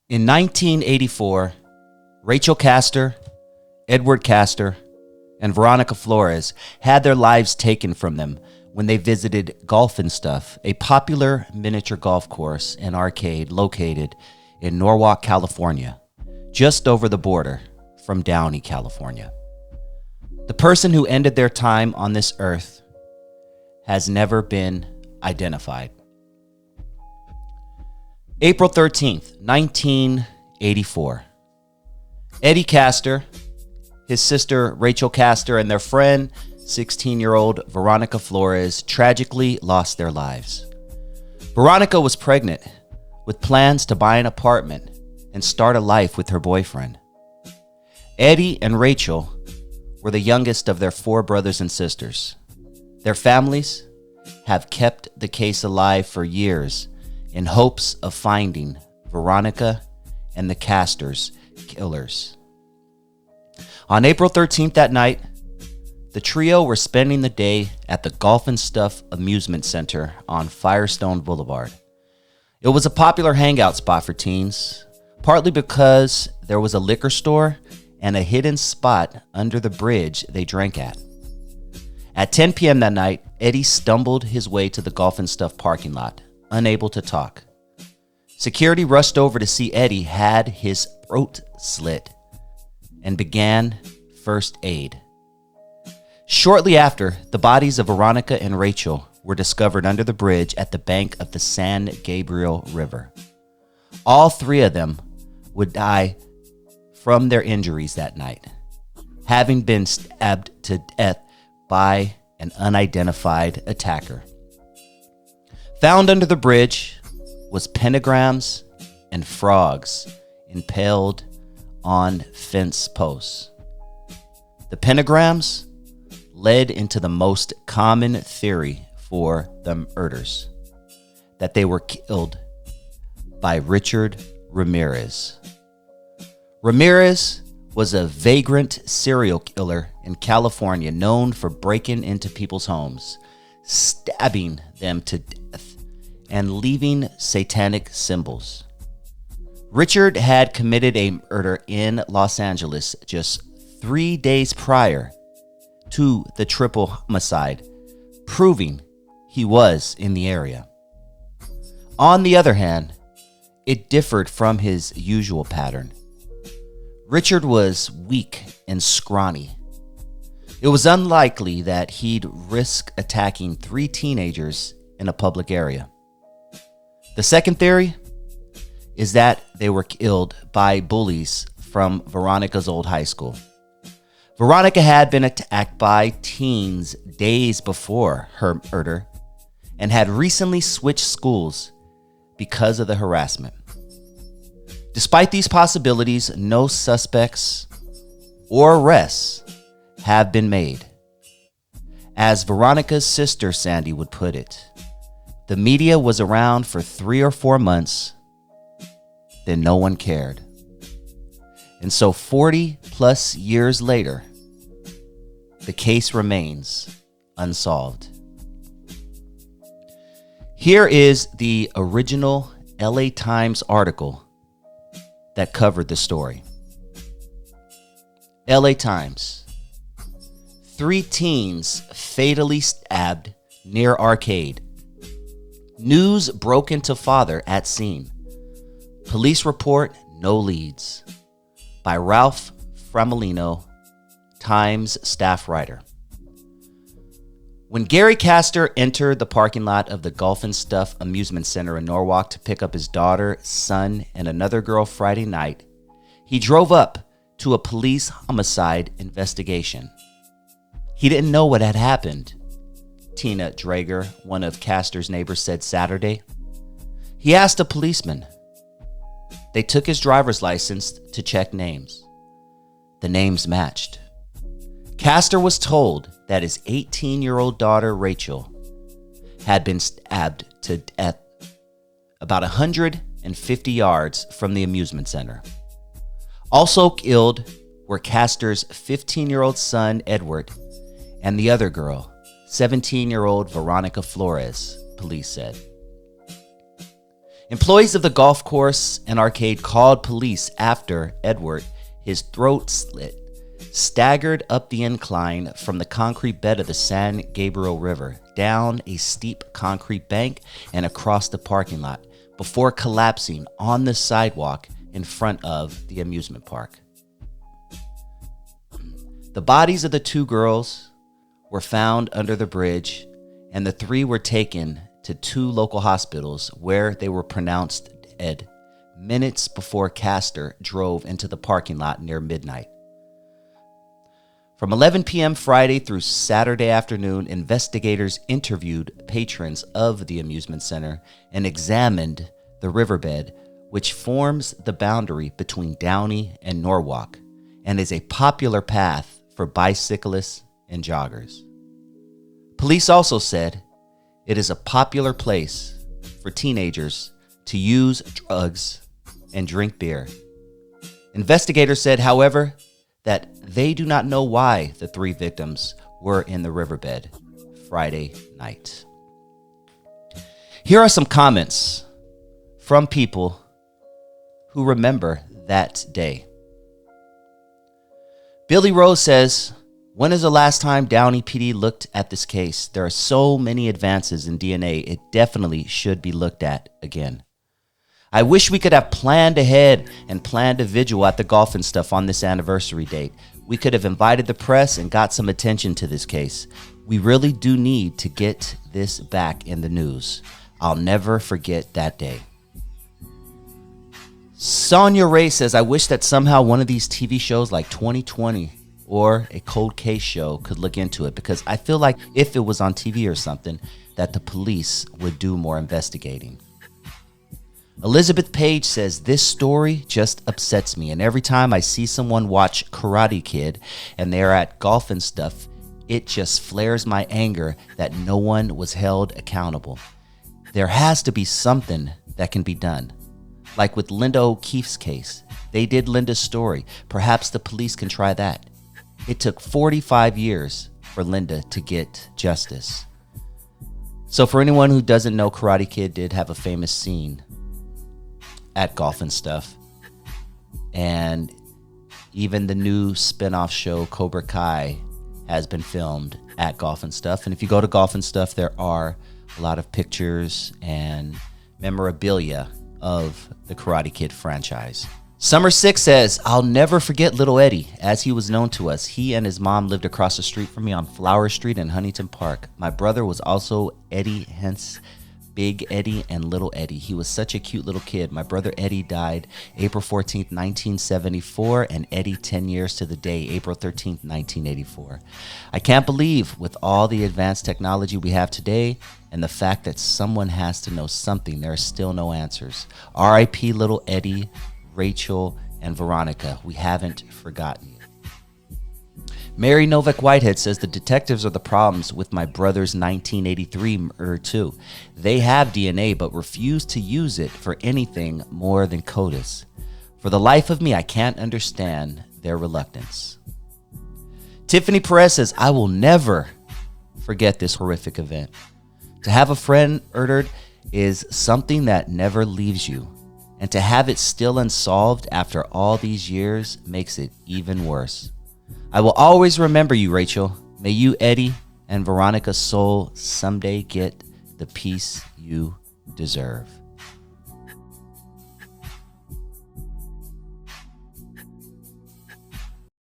In 1984, Rachel Kaster, Edward Kaster, and Veronica Flores had their lives taken from them when they visited Golf and Stuff, a popular miniature golf course and arcade located in Norwalk, California, just over the border from Downey, California. The person who ended their time on this earth has never been identified. April 13th, 1984. Eddie Kaster, his sister Rachel Kaster, and their friend, 16-year-old Veronica Flores, tragically lost their lives. Veronica was pregnant with plans to buy an apartment and start a life with her boyfriend. Eddie and Rachel were the youngest of their 4 brothers and sisters. Their families have kept the case alive for years in hopes of finding Veronica and the Kasters killers. On April 13th that night, the trio were spending the day at the Golf and Stuff Amusement Center on Firestone Boulevard. It was a popular hangout spot for teens, partly because there was a liquor store and a hidden spot under the bridge they drank at. At 10 p.m. that night, Eddie stumbled his way to the Golf and Stuff parking lot, unable to talk. Security rushed over to see Eddie had his throat slit and began first aid. Shortly after, the bodies of Veronica and Rachel were discovered under the bridge at the bank of the San Gabriel River. All 3 of them would die from their injuries that night, having been stabbed to death by an unidentified attacker. Found under the bridge was pentagrams and frogs impaled on fence posts. The pentagrams led into the most common theory for the Rders, that they were killed by Richard Ramirez. Ramirez was a vagrant serial killer in California known for breaking into people's homes, stabbing them to death, and leaving satanic symbols. Richard had committed a murder in Los Angeles just 3 days prior to the triple homicide, proving he was in the area. On the other hand, it differed from his usual pattern. Richard was weak and scrawny. It was unlikely that he'd risk attacking 3 teenagers in a public area. The second theory is that they were killed by bullies from Veronica's old high school. Veronica had been attacked by teens days before her murder and had recently switched schools because of the harassment. Despite these possibilities, no suspects or arrests have been made. As Veronica's sister Sandy would put it, the media was around for 3 or 4 months, then no one cared. And so 40 plus years later, the case remains unsolved. Here is the original LA Times article that covered the story. LA Times. 3 teens fatally stabbed near arcade. News broken to father at scene. Police report no leads. By Ralph Framolino, Times staff writer. When Gary Kaster entered the parking lot of the Golf and Stuff Amusement Center in Norwalk to pick up his daughter, son, and another girl Friday night, he drove up to a police homicide investigation. He didn't know what had happened, Tina Drager, one of Kaster's neighbors, said Saturday. He asked a policeman. They took his driver's license to check names. The names matched. Kaster was told that his 18-year-old daughter, Rachel, had been stabbed to death about 150 yards from the amusement center. Also killed were Kaster's 15-year-old son, Edward, and the other girl, 17-year-old Veronica Flores, police said. Employees of the golf course and arcade called police after Edward, his throat slit, staggered up the incline from the concrete bed of the San Gabriel River, down a steep concrete bank and across the parking lot, before collapsing on the sidewalk in front of the amusement park. The bodies of the two girls were found under the bridge, and the three were taken to two local hospitals where they were pronounced dead minutes before Kaster drove into the parking lot near midnight. From 11 p.m. Friday through Saturday afternoon, investigators interviewed patrons of the amusement center and examined the riverbed, which forms the boundary between Downey and Norwalk and is a popular path for bicyclists and joggers. Police also said it is a popular place for teenagers to use drugs and drink beer. Investigators said, however, that they do not know why the three victims were in the riverbed Friday night. Here are some comments from people who remember that day. Billy Rose says, when is the last time Downey PD looked at this case? There are so many advances in DNA, it definitely should be looked at again. I wish we could have planned ahead and planned a vigil at the golf and stuff on this anniversary date. We could have invited the press and got some attention to this case. We really do need to get this back in the news. I'll never forget that day. Sonia Ray says, I wish that somehow one of these TV shows like 2020 or a cold case show could look into it, because I feel like if it was on TV or something, that the police would do more investigating. Elizabeth Page says, this story just upsets me, and every time I see someone watch Karate Kid and they're at golf and stuff, it just flares my anger that no one was held accountable. There has to be something that can be done. Like with Linda O'Keefe's case, they did Linda's story. Perhaps the police can try that. It took 45 years for Linda to get justice. So for anyone who doesn't know, Karate Kid did have a famous scene at golf and stuff. And even the new spin-off show, Cobra Kai, has been filmed at golf and stuff. And if you go to golf and stuff, there are a lot of pictures and memorabilia of the Karate Kid franchise. Summer 6 says, I'll never forget little Eddie, as he was known to us. He and his mom lived across the street from me on Flower Street in Huntington Park. My brother was also Eddie, hence Big Eddie and Little Eddie. He was such a cute little kid. My brother Eddie died April 14th, 1974, and Eddie 10 years to the day, April 13th, 1984. I can't believe, with all the advanced technology we have today and the fact that someone has to know something, there are still no answers. R.I.P. Little Eddie, Rachel, and Veronica. We haven't forgotten. Mary Novak Whitehead says, the detectives are the problems with my brother's 1983 murder too. They have DNA but refuse to use it for anything more than CODIS. For the life of me, I can't understand their reluctance. Tiffany Perez says, I will never forget this horrific event. To have a friend murdered is something that never leaves you. And to have it still unsolved after all these years makes it even worse. I will always remember you, Rachel. May you, Eddie, and Veronica's soul someday get the peace you deserve.